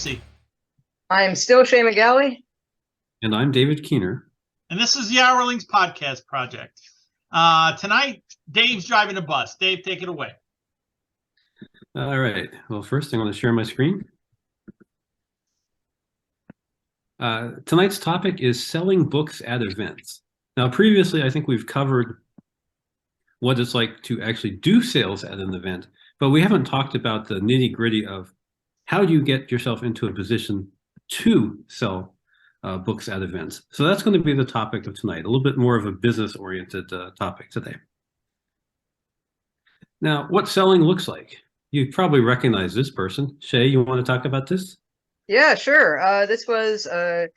Josie. I am still Shay McGalley. And I'm David Keener. And this is the Hourlings podcast project. Tonight, Dave's driving a bus. Dave, take it away. All right. Well, first, I'm going to share my screen. Tonight's topic is selling books at events. Now, previously, I think we've covered what it's like to actually do sales at an event, but we haven't talked about the nitty-gritty of how do you get yourself into a position to sell books at events. So that's going to be the topic of tonight, a little bit more of a business-oriented topic today. Now, what selling looks like. You probably recognize this person. Shay, you want to talk about this? Yeah, sure. This was a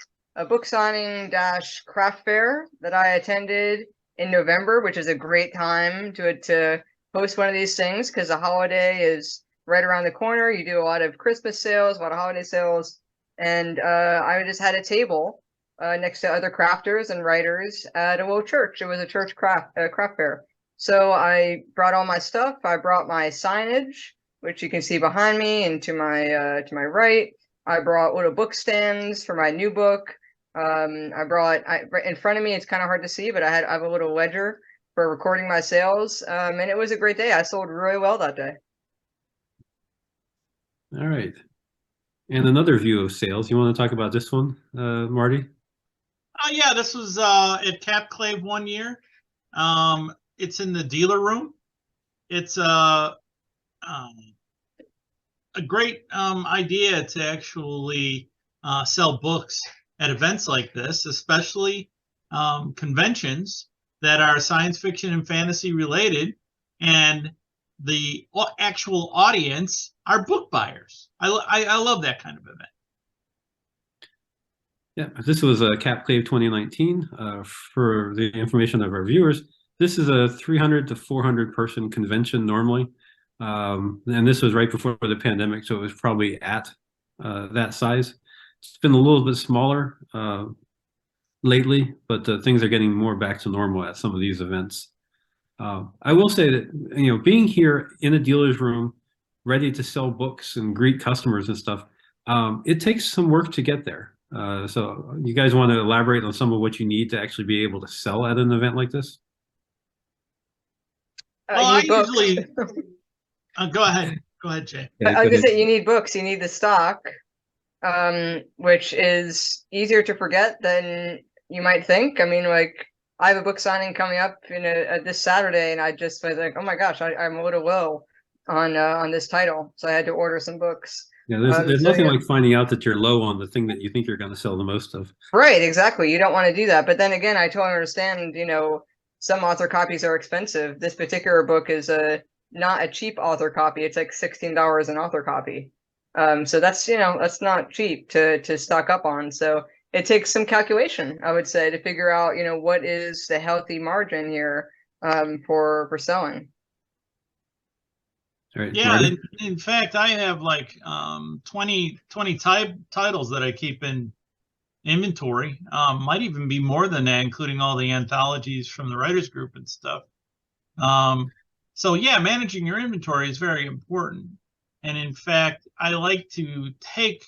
book signing / craft fair that I attended in November, which is a great time to host one of these things because the holiday is right around the corner. You do a lot of Christmas sales, a lot of holiday sales, and I just had a table next to other crafters and writers at a little church. It was a church craft fair. So I brought all my stuff. I brought my signage, which you can see behind me, and to my right. I brought little book stands for my new book. I brought in front of me. It's kind of hard to see, but I have a little ledger for recording my sales, and it was a great day. I sold really well that day. All right. And another view of sales. You want to talk about this one, Marty? Yeah, this was at Cap Clave one year. It's in the dealer room. It's a great idea to actually sell books at events like this, especially conventions that are science fiction and fantasy related, and the actual audience are book buyers. I love that kind of event. Yeah, this was a Cap Clave 2019. For the information of our viewers, this is a 300 to 400 person convention normally. And this was right before the pandemic, so it was probably at that size. It's been a little bit smaller lately, but things are getting more back to normal at some of these events. I will say that, being here in a dealer's room, ready to sell books and greet customers and stuff, it takes some work to get there. So you guys want to elaborate on some of what you need to actually be able to sell at an event like this? Well, I usually... Go ahead, Jay. I was gonna say you need books. You need the stock, which is easier to forget than you might think. I mean, like I have a book signing coming up this Saturday, and I just was like, oh my gosh, I'm a little low on this title, so I had to order some books. Yeah, there's nothing like finding out that you're low on the thing that you think you're going to sell the most of. Right, exactly. You don't want to do that. But then again, I totally understand. Some author copies are expensive. This particular book is not a cheap author copy. It's like $16 an author copy. So that's not cheap to stock up on. So it takes some calculation, I would say, to figure out, what is the healthy margin here for selling. All right, yeah, in fact, I have like 20 titles that I keep in inventory. Might even be more than that, including all the anthologies from the writers group and stuff. So yeah, managing your inventory is very important. And in fact, I like to take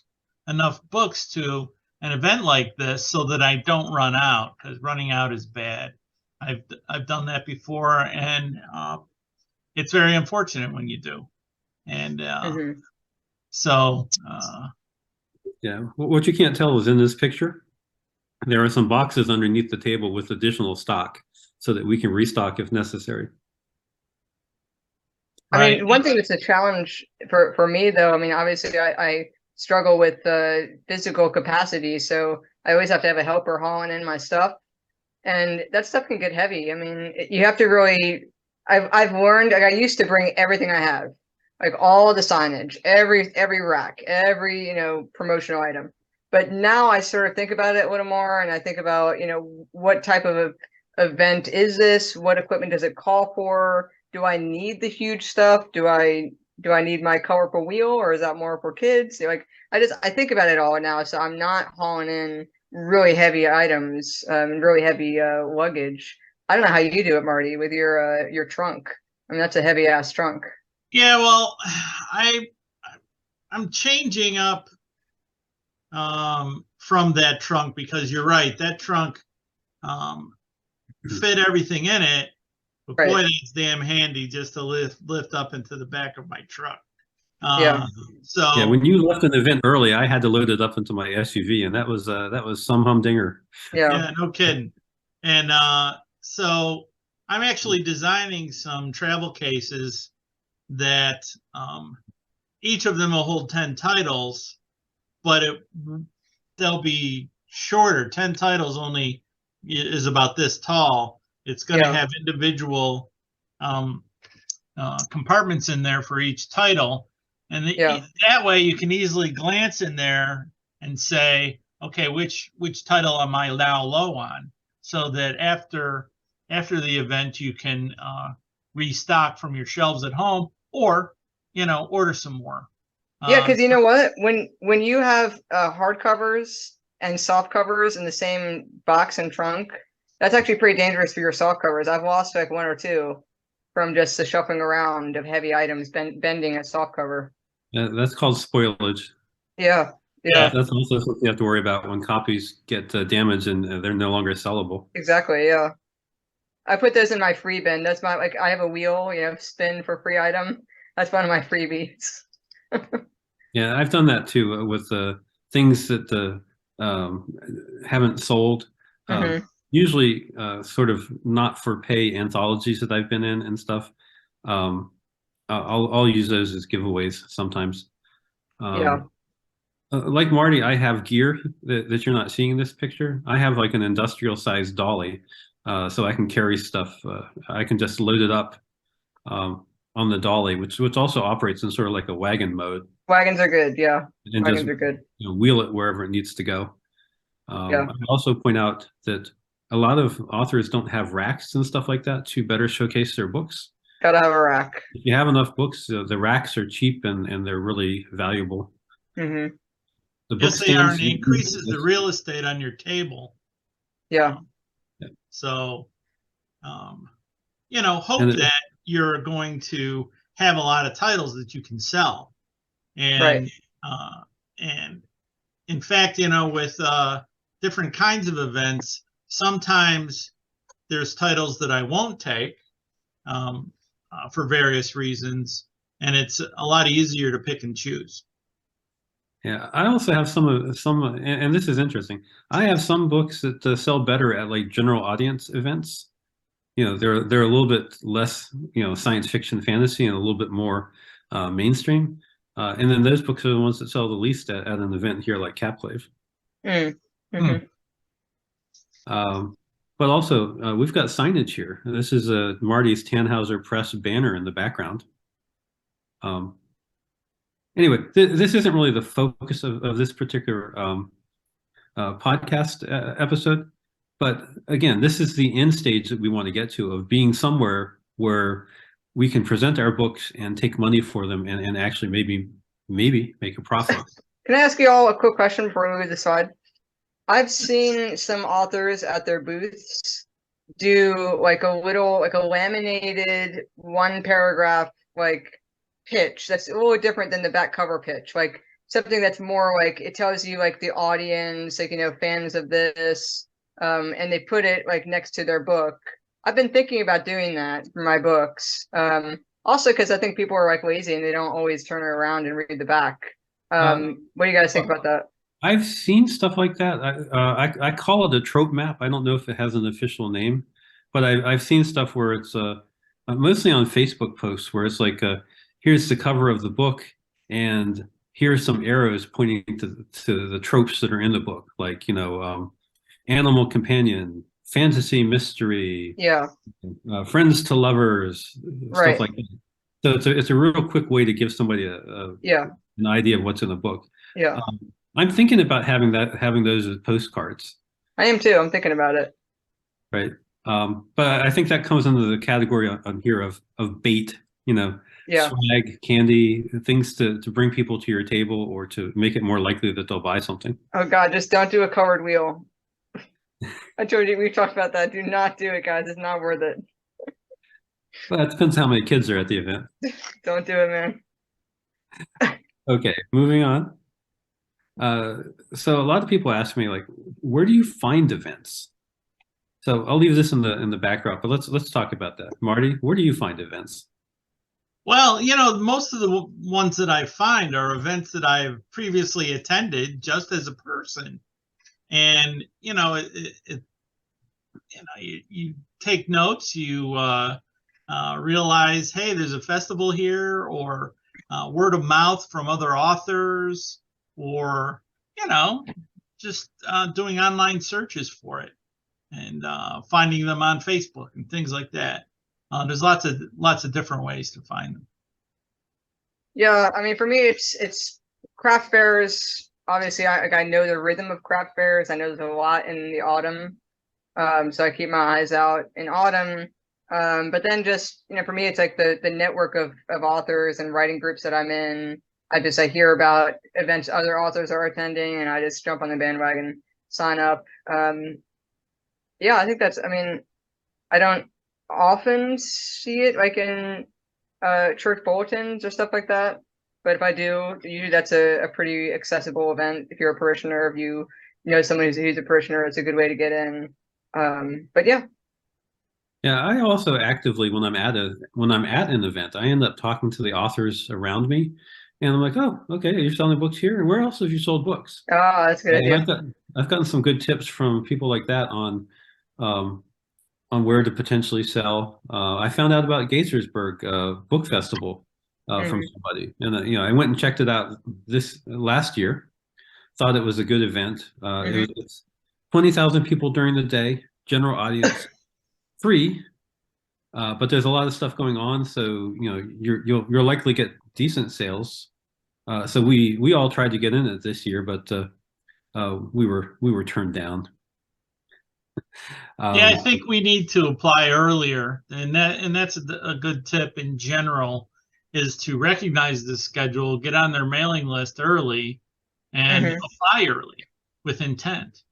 enough books to an event like this so that I don't run out, because running out is bad. I've done that before, and it's very unfortunate when you do. And so yeah, what you can't tell is in this picture, there are some boxes underneath the table with additional stock so that we can restock if necessary. I mean, one thing that's a challenge for me, though, I mean, obviously I struggle with physical capacity, so I always have to have a helper hauling in my stuff, and that stuff can get heavy. I mean, you have to really. I've learned. Like, I used to bring everything I have, like all the signage, every rack, every promotional item. But now I sort of think about it a little more, and I think about what type of event is this? What equipment does it call for? Do I need the huge stuff? Do I need my colorful wheel, or is that more for kids? I think about it all now, so I'm not hauling in really heavy items, really heavy luggage. I don't know how you do it, Marty, with your trunk. I mean, that's a heavy ass trunk. Yeah, well, I'm changing up from that trunk, because you're right, that trunk fit everything in it. But boy, Right. that's damn handy just to lift up into the back of my truck. Yeah. So Yeah, when you left an event early, I had to load it up into my SUV, and that was some humdinger. Yeah. yeah, no kidding. And so I'm actually designing some travel cases that each of them will hold 10 titles, but they'll be shorter. 10 titles only is about this tall. It's going to Yeah. have individual compartments in there for each title. And Yeah. that way you can easily glance in there and say, okay, which title am I now low on? So that after the event, you can restock from your shelves at home, or, order some more. Yeah, because you know what? When you have hardcovers and soft covers in the same box and trunk, that's actually pretty dangerous for your soft covers. I've lost like one or two from just the shuffling around of heavy items bending a soft cover. That's called spoilage. Yeah, Yeah. yeah, That's also something you have to worry about when copies get damaged and they're no longer sellable. exactly. Yeah, I put those in my free bin. That's my like I have a wheel, spin for free item. That's one of my freebies. Yeah, I've done that too with things that haven't sold. Hmm. Usually, sort of not for pay anthologies that I've been in and stuff. Um, I'll use those as giveaways sometimes. Yeah. Like Marty, I have gear that you're not seeing in this picture. I have like an industrial sized dolly, so I can carry stuff. I can just load it up on the dolly, which also operates in sort of like a wagon mode, Wagons are good. Yeah, and just wagons are good. wheel it wherever it needs to go. Yeah, I also point out that a lot of authors don't have racks and stuff like that to better showcase their books. gotta have a rack. If you have enough books, the racks are cheap and they're really valuable. Hmm. The book Yes, they are, stands. and it increases the real estate on your table. Yeah, So, hope And that you're going to have a lot of titles that you can sell. right. And in fact, with different kinds of events, sometimes there's titles that I won't take for various reasons, and it's a lot easier to pick and choose. yeah, I also have and this is interesting. I have some books that sell better at like general audience events. They're a little bit less, science fiction, fantasy, and a little bit more mainstream. And then those books are the ones that sell the least at an event here like Capclave. Mm-hmm. But also, we've got signage here. This is Marty's Tannhauser Press banner in the background. Anyway, this isn't really the focus of this particular podcast episode. But again, this is the end stage that we want to get to, of being somewhere where we can present our books and take money for them and actually maybe make a profit. Can I ask you all a quick question before we move this slide? I've seen some authors at their booths do like a laminated one paragraph like pitch that's a little different than the back cover pitch, like something that's more like it tells you like the audience, like fans of this, and they put it like next to their book. I've been thinking about doing that for my books, also because I think people are like lazy and they don't always turn it around and read the back. What do you guys think about that? I've seen stuff like that. I call it a trope map. I don't know if it has an official name, but I've seen stuff where it's mostly on Facebook posts where it's like here's the cover of the book and here's some arrows pointing to the tropes that are in the book, like animal companion, fantasy mystery, Yeah, friends to lovers, right. stuff like that. So it's a real quick way to give somebody an idea of what's in the book. Yeah. I'm thinking about having those as postcards. I am too. I'm thinking about it. Right. But I think that comes under the category on here of bait, Yeah. swag, candy, things to bring people to your table or to make it more likely that they'll buy something. Oh God, just don't do a covered wheel. I told you, we talked about that. Do not do it, guys. It's not worth it. Well, that depends how many kids are at the event. Don't do it, man. Okay, moving on. So a lot of people ask me, like, where do you find events? So I'll leave this in the backdrop, but let's talk about that. Marty, where do you find events? Well, most of the ones that I find are events that I've previously attended just as a person. And, you take notes, you realize, hey, there's a festival here, or word of mouth from other authors, or, just doing online searches for it and finding them on Facebook and things like that. There's lots of different ways to find them. Yeah, I mean, for me, it's craft fairs. Obviously, I know the rhythm of craft fairs. I know there's a lot in the autumn, so I keep my eyes out in autumn. But then just for me, it's like the network of authors and writing groups that I'm in. I hear about events other authors are attending, and I just jump on the bandwagon, sign up. Yeah, I think that's. I mean, I don't often see it like in church bulletins or stuff like that. But if I do, usually that's a pretty accessible event. If you're a parishioner, if you know someone who's a parishioner, it's a good way to get in. But yeah. Yeah, I also actively, when I'm at an event, I end up talking to the authors around me, and I'm like, oh, okay, you're selling books here, and where else have you sold books? Oh, that's a good And idea. I've gotten some good tips from people like that on where to potentially sell. I found out about Gaithersburg Book Festival from Mhm. somebody, and I went and checked it out this last year. Thought it was a good event. It's 20,000 people during the day, general audience, free. But there's a lot of stuff going on, so you'll likely get decent sales. So we all tried to get in it this year, but we were turned down. Yeah, I think we need to apply earlier, and that's a good tip in general, is to recognize the schedule, get on their mailing list early, and apply early with intent,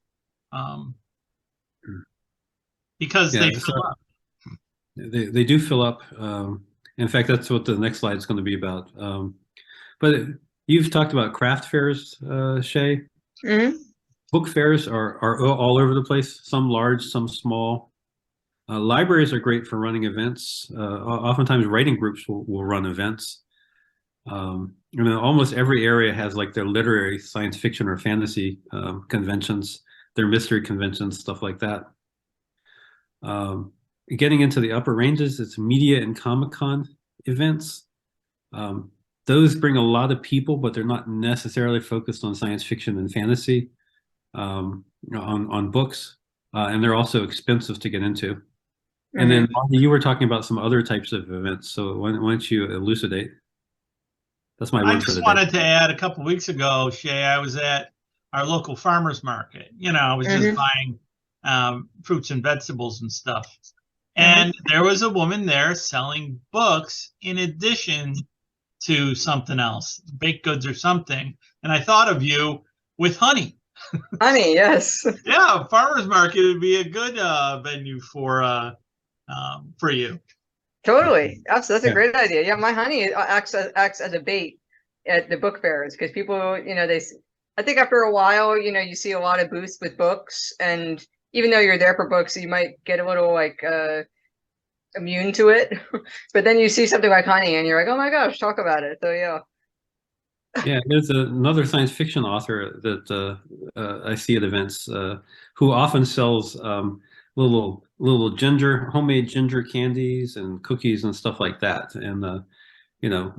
because Yeah, they fill up. they do fill up. In fact, that's what the next slide is going to be about. But you've talked about craft fairs, Shay. Book fairs are all over the place, some large, some small. Libraries are great for running events. Oftentimes writing groups will run events. Almost every area has like their literary science fiction or fantasy conventions, their mystery conventions, stuff like that. Getting into the upper ranges, it's media and Comic-Con events. Those bring a lot of people, but they're not necessarily focused on science fiction and fantasy on books, and they're also expensive to get into. And then you were talking about some other types of events, so why don't you elucidate? That's my I word for the just day. wanted to add, a couple weeks ago, Shay, I was at our local farmers market. I was just buying fruits and vegetables and stuff. And there was a woman there selling books in addition to something else, baked goods or something. And I thought of you with honey. Honey, yes. Yeah, farmers market would be a good venue for you. Totally. That's a great idea. Yeah, my honey acts as a bait at the book fairs because people, I think after a while, you see a lot of booths with books, and even though you're there for books, you might get a little like immune to it. But then you see something like honey and you're like, oh my gosh, talk about it. So yeah. Yeah, there's another science fiction author that I see at events who often sells little homemade ginger candies and cookies and stuff like that. And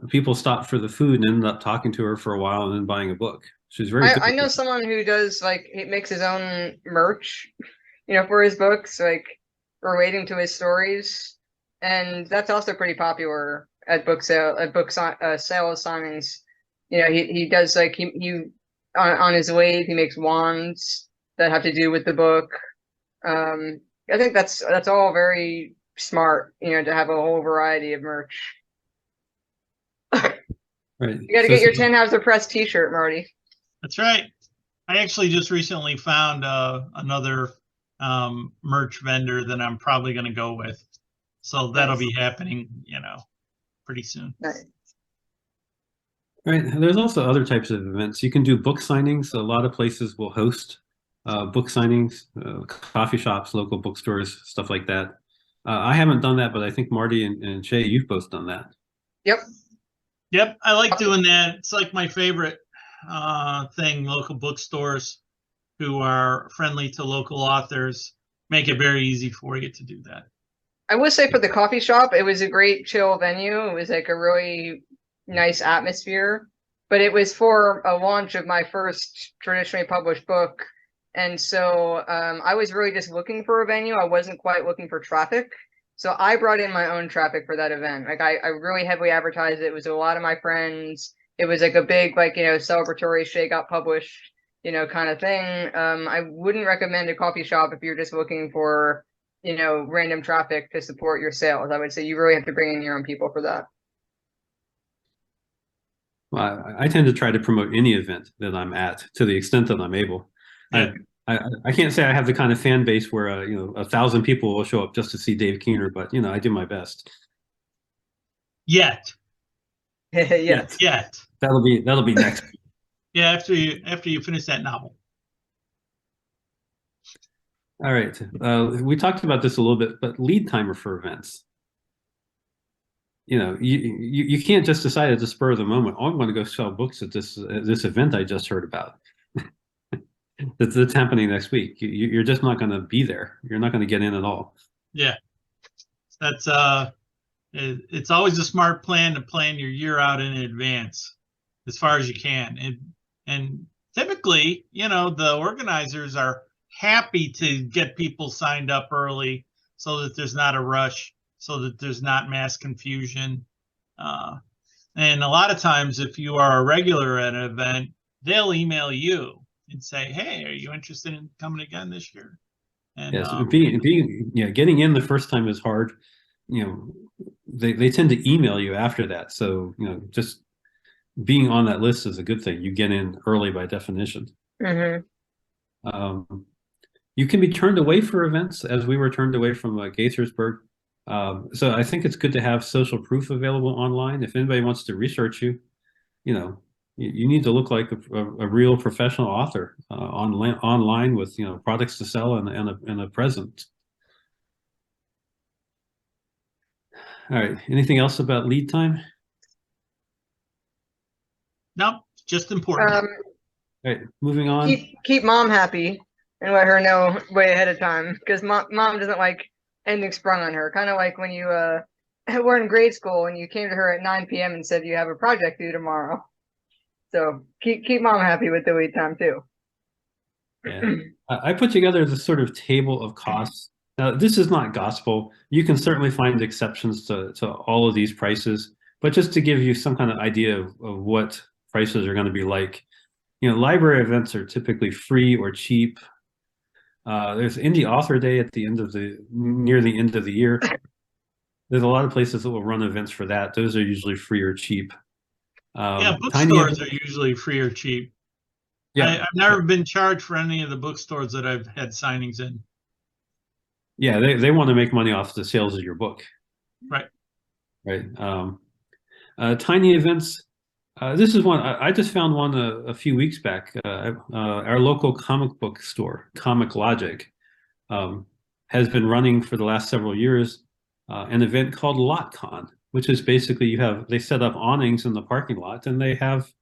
people stop for the food and end up talking to her for a while and then buying a book. She's very good. I know someone who does he makes his own merch, for his books, like relating to his stories, and that's also pretty popular at book sales signings. He does he on his lathe he makes wands that have to do with the book. I think that's all very smart, to have a whole variety of merch. Right. You got to get your 10 Hours of Press T-shirt, Marty. That's right. I actually just recently found another merch vendor that I'm probably going to go with. So that'll be happening, pretty soon. Nice. Right. And there's also other types of events. You can do book signings. A lot of places will host book signings, coffee shops, local bookstores, stuff like that. I haven't done that, but I think Marty and Shay, you've both done that. Yep. Yep, I like doing that. It's like my favorite thing. Local bookstores who are friendly to local authors make it very easy for you to do that. I would say for the coffee shop, it was a great chill venue. It was like a really nice atmosphere, but it was for a launch of my first traditionally published book. And so I was really just looking for a venue. I wasn't quite looking for traffic. So I brought in my own traffic for that event. Like I really heavily advertised it. It was a lot of my friends. It was like a big, like, celebratory Shay got published, kind of thing. I wouldn't recommend a coffee shop if you're just looking for, random traffic to support your sales. I would say you really have to bring in your own people for that. Well, I tend to try to promote any event that I'm at to the extent that I'm able. Yeah. I can't say I have the kind of fan base where 1,000 people will show up just to see Dave Keener, but I do my best. Yet. Yes. Yet. That'll be next. Yeah, after you finish that novel. All right. We talked about this a little bit, but lead timer for events. You can't just decide at the spur of the moment, oh, I'm going to go sell books at this event I just heard about. that's happening next week. You're just not going to be there. You're not going to get in at all. Yeah, that's it's always a smart plan to plan your year out in advance as far as you can, and typically, the organizers are happy to get people signed up early so that there's not a rush, so that there's not mass confusion. And a lot of times, if you are a regular at an event, they'll email you and say, "Hey, are you interested in coming again this year?" And yes, getting in the first time is hard. They tend to email you after that. So just being on that list is a good thing. You get in early by definition. Mm-hmm. You can be turned away for events, as we were turned away from Gaithersburg. So I think it's good to have social proof available online. If anybody wants to research you, you need to look like a real professional author online with products to sell and a presence. All right. Anything else about lead time? No, just important. All right. Moving on. Keep mom happy and let her know way ahead of time, because mom doesn't like anything sprung on her. Kind of like when you were in grade school and you came to her at 9 p.m. and said you have a project due tomorrow. So keep mom happy with the lead time too. Yeah. I put together this sort of table of costs. Now, this is not gospel. You can certainly find exceptions to all of these prices, but just to give you some kind of idea of what prices are going to be like. Library events are typically free or cheap. There's Indie Author Day at the near the end of the year. There's a lot of places that will run events for that. Those are usually free or cheap. Yeah, bookstores are usually free or cheap. Yeah, I've never been charged for any of the bookstores that I've had signings in. Yeah, they want to make money off the sales of your book. Right. Right. Tiny events. This is one I just found one a few weeks back. Our local comic book store, Comic Logic, has been running for the last several years an event called LotCon, which is basically they set up awnings in the parking lot, and they have,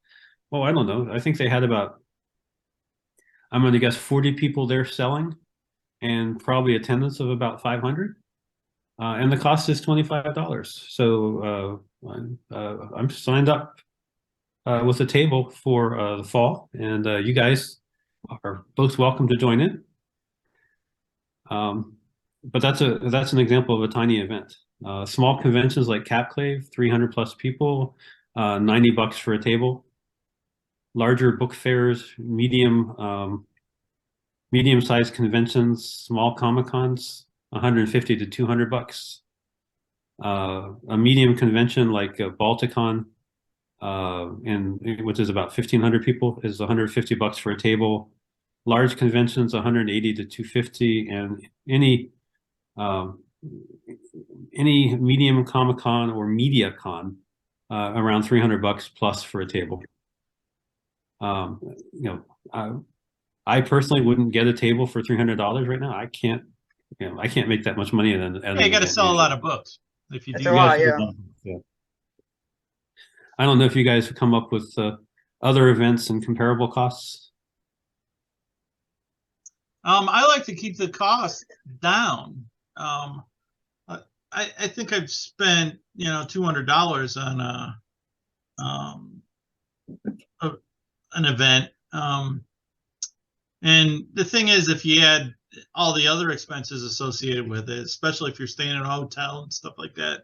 I don't know, I think they had about, I'm going to guess 40 people there selling, and probably attendance of about 500. And the cost is $25. So I'm signed up with a table for the fall, and you guys are both welcome to join in. But that's an example of a tiny event. Small conventions like Capclave, 300 plus people, $90 for a table. Larger book fairs, medium-sized conventions, small Comic Cons, 150 to $200. A medium convention like Balticon, which is about 1,500 people, is $150 for a table. Large conventions, 180 to 250, and any medium Comic-Con or MediaCon around $300 plus for a table. I personally wouldn't get a table for $300 right now. I can't make that much money. And Yeah, you got to sell a lot of books if you That's do. a lot, yeah. Yeah. I don't know if you guys have come up with other events and comparable costs. I like to keep the cost down. I think I've spent $200 on an event. And the thing is, if you add all the other expenses associated with it, especially if you're staying in a hotel and stuff like that,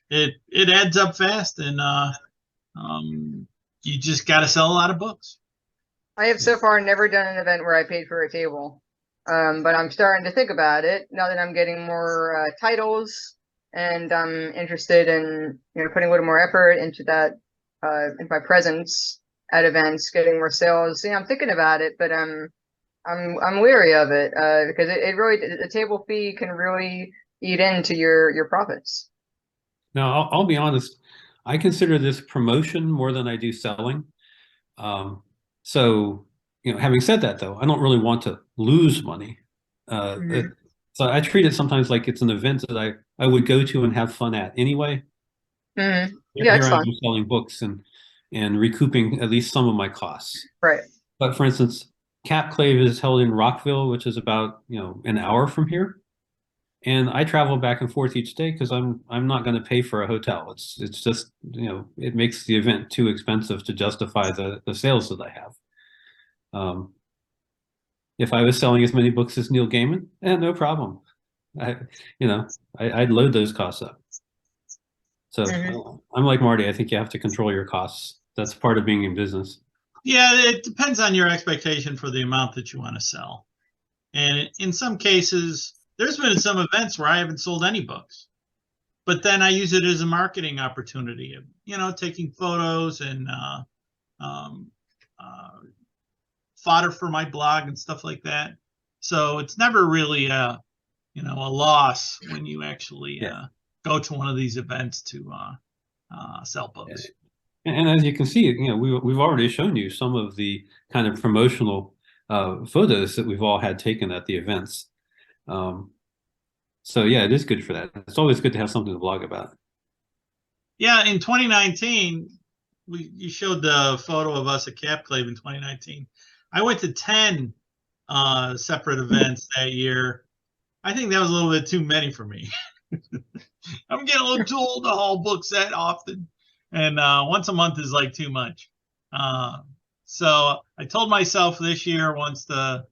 it adds up fast, and you just got to sell a lot of books. I have so far never done an event where I paid for a table, but I'm starting to think about it now that I'm getting more titles, and I'm interested in putting a little more effort into that, in my presence at events, getting more sales. I'm thinking about it, but I'm leery of it because it really, the table fee can really eat into your profits. Now, I'll be honest. I consider this promotion more than I do selling. So, having said that, though, I don't really want to lose money. Mhm. So I treat it sometimes like it's an event that I would go to and have fun at anyway. Yeah, Here it's I fun. am selling books and recouping at least some of my costs. Right. But for instance, Capclave is held in Rockville, which is about an hour from here, and I travel back and forth each day because I'm not going to pay for a hotel. It's just it makes the event too expensive to justify the sales that I have. If I was selling as many books as Neil Gaiman, no problem. I'd load those costs up. So I'm like Marty. I think you have to control your costs. That's part of being in business. Yeah, it depends on your expectation for the amount that you want to sell. And in some cases, there's been some events where I haven't sold any books, but then I use it as a marketing opportunity, taking photos and fodder for my blog and stuff like that. So it's never really a loss when you actually go to one of these events to sell books. And as you can see, we've already shown you some of the kind of promotional photos that we've all had taken at the events. So yeah, it is good for that. It's always good to have something to blog about. Yeah, in 2019, you showed the photo of us at Capclave in 2019. I went to 10 separate events that year. I think that was a little bit too many for me. I'm getting a little too old to haul books that often, and once a month is like too much. So I told myself this year, once the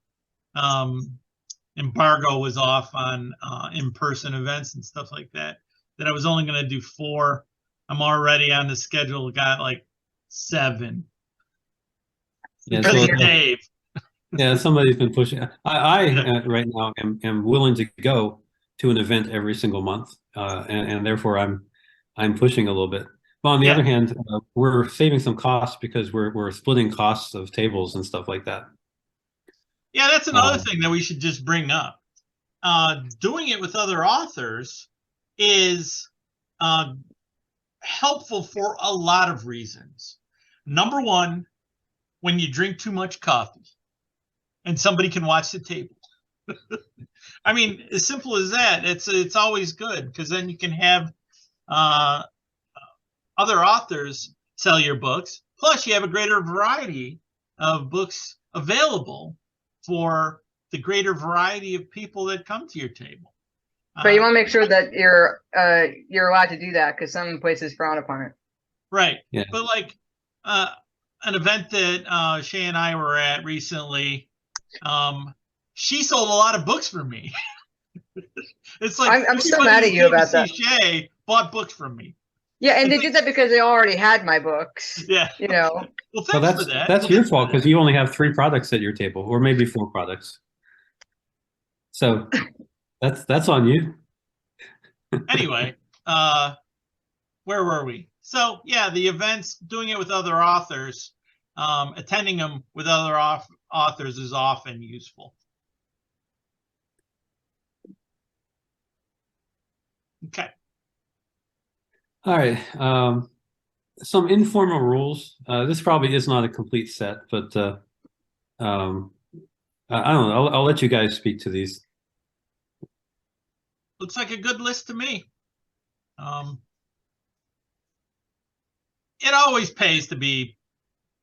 embargo was off on in-person events and stuff like that, that I was only going to do 4. I'm already on the schedule. Got like 7. Yeah, Because of Dave. Yeah, somebody's been pushing. I right now am willing to go to an event every single month, and therefore I'm pushing a little bit. But on the other hand, we're saving some costs because we're splitting costs of tables and stuff like that. Yeah, that's another thing that we should just bring up. Doing it with other authors is helpful for a lot of reasons. Number one, when you drink too much coffee and somebody can watch the table. I mean, as simple as that. It's always good because then you can have other authors sell your books. Plus, you have a greater variety of books available for the greater variety of people that come to your table. But you want to make sure that you're allowed to do that because some places frown upon it. Right. Yeah. But like an event that Shay and I were at recently, she sold a lot of books for me. It's like I'm so mad at you about that. Shay bought books from me. Yeah, and they did that because they already had my books. Yeah. Well, thanks for that. That's your fault because you only have 3 products at your table, or maybe 4 products. So that's on you. Anyway, where were we? So yeah, the events, doing it with other authors, attending them with other authors is often useful. Okay. All right. some informal rules. This probably is not a complete set, but um, I don't know. I'll let you guys speak to these. Looks like a good list to me. It always pays to be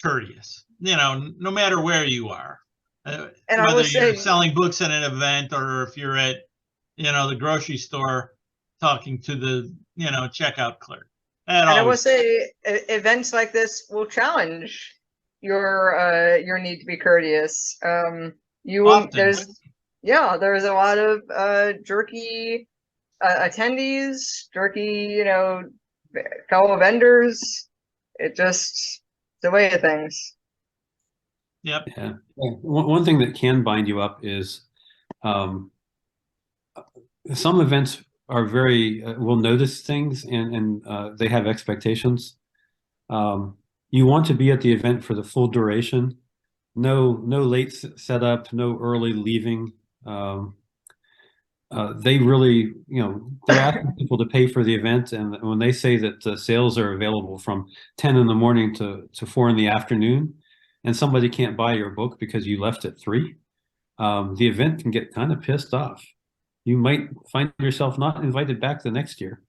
courteous, no matter where you are. And I Whether will you're say, selling books at an event or if you're at, the grocery store talking to the, checkout clerk. That and I will always, say, events like this will challenge your need to be courteous. You will often. there's a lot of jerky attendees, jerky, fellow vendors. It just the way of things. Yep. Yeah. One thing that can bind you up is some events are very will notice things and they have expectations. You want to be at the event for the full duration. No late setup, no early leaving. They really, they're asking people to pay for the event, and when they say that sales are available from 10 in the morning to 4 in the afternoon, and somebody can't buy your book because you left at 3, the event can get kind of pissed off. You might find yourself not invited back the next year.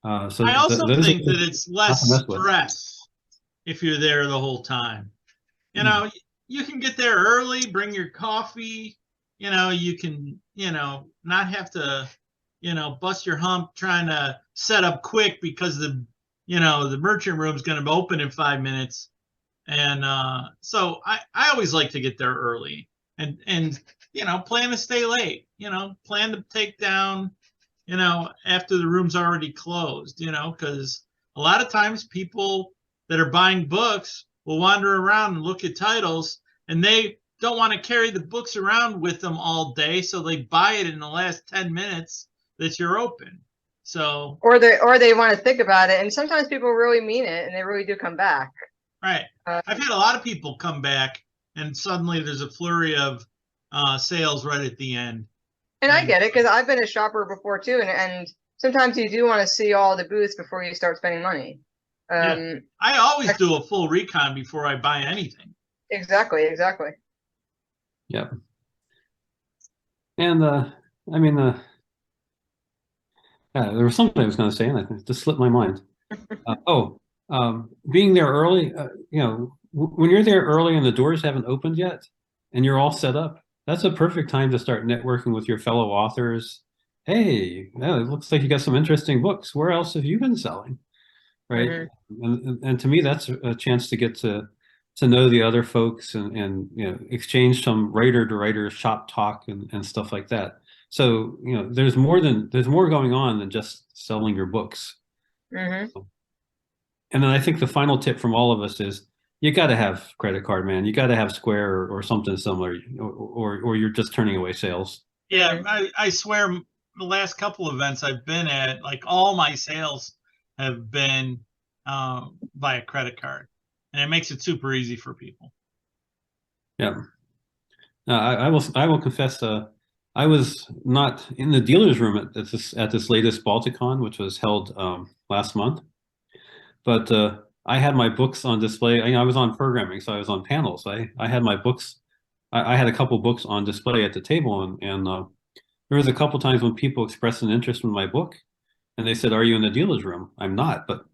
So I also those are think that it's not to less mess with. stress if you're there the whole time. Mm. You can get there early, bring your coffee, you can, not have to, bust your hump trying to set up quick because the merchant room's going to open in 5 minutes. And so I always like to get there early and plan to stay late, plan to take down, after the room's already closed, because a lot of times people that are buying books will wander around and look at titles and they don't want to carry the books around with them all day. So they buy it in the last 10 minutes that you're open. So, Or they want to think about it. And sometimes people really mean it and they really do come back. right. I've had a lot of people come back and suddenly there's a flurry of sales right at the end. And I get it because I've been a shopper before too. And sometimes you do want to see all the booths before you start spending money. Yeah. I always do a full recon before I buy anything. Exactly. Yep. And I mean, there was something I was going to say, and it just slipped my mind. Being there early, when you're there early and the doors haven't opened yet, and you're all set up, that's a perfect time to start networking with your fellow authors. Hey, it looks like you got some interesting books. Where else have you been selling? Right? Mm-hmm. And to me, that's a chance to get to know the other folks and exchange some writer to writer shop talk and stuff like that. So there's more going on than just selling your books. Mm-hmm. And then I think the final tip from all of us is you got to have credit card, man. You got to have Square or something similar, or you're just turning away sales. Yeah, I swear the last couple of events I've been at, like all my sales have been via credit card, and it makes it super easy for people. Yeah. I will confess, I was not in the dealer's room at this latest Balticon, which was held last month. But I had my books on display. I was on programming, so I was on panels. I had my books. I had a couple books on display at the table, and there was a couple times when people expressed an interest in my book, and they said, "Are you in the dealer's room?" I'm not, but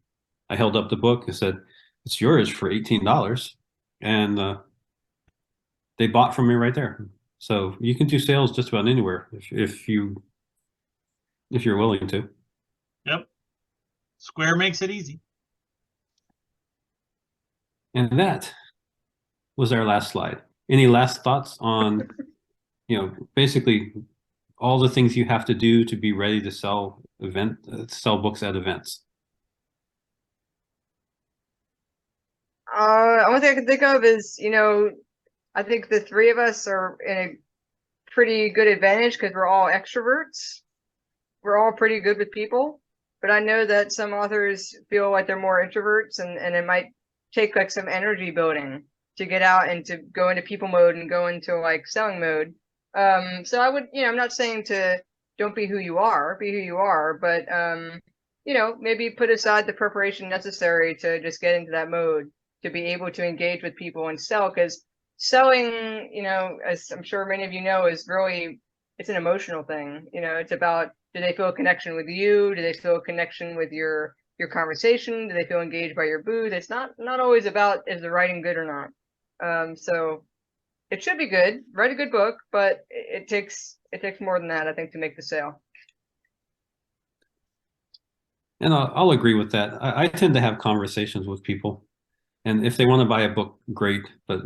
I held up the book and said, "It's yours for $18," and they bought from me right there. So you can do sales just about anywhere if you're willing to. Yep, Square makes it easy. And that was our last slide. Any last thoughts on, basically all the things you have to do to be ready to sell books at events? Only thing I can think of is, I think the three of us are in a pretty good advantage because we're all extroverts. We're all pretty good with people, but I know that some authors feel like they're more introverts and it might take like some energy building to get out and to go into people mode and go into like selling mode. So I would, I'm not saying to don't be who you are, be who you are, but maybe put aside the preparation necessary to just get into that mode to be able to engage with people and sell. Because selling, as I'm sure many of you know, is really, it's an emotional thing. It's about, do they feel a connection with you? Do they feel a connection with your conversation? Do they feel engaged by your booth? It's not always about, is the writing good or not. So it should be good. Write a good book, but it takes more than that, I think, to make the sale. And I'll agree with that. I tend to have conversations with people, and if they want to buy a book, great. But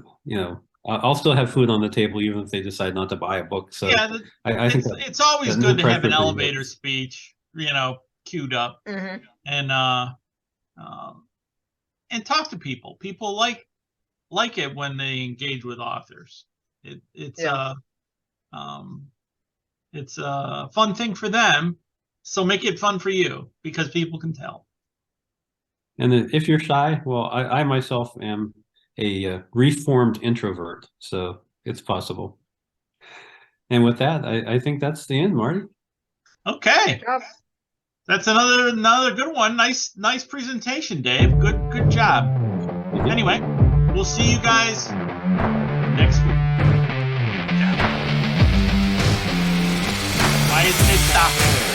I'll still have food on the table even if they decide not to buy a book. So yeah, I think it's always no good to have an pressure elevator speech, queued up, Mm-hmm. and talk to people. People like it when they engage with authors. It's a fun thing for them. So make it fun for you, because people can tell. And if you're shy, well, I myself am a reformed introvert, so it's possible. And with that, I think that's the end, Marty. Okay, that's another good one. Nice presentation, Dave. Good job. Anyway, we'll see you guys next week. Yeah. Why isn't it stopping?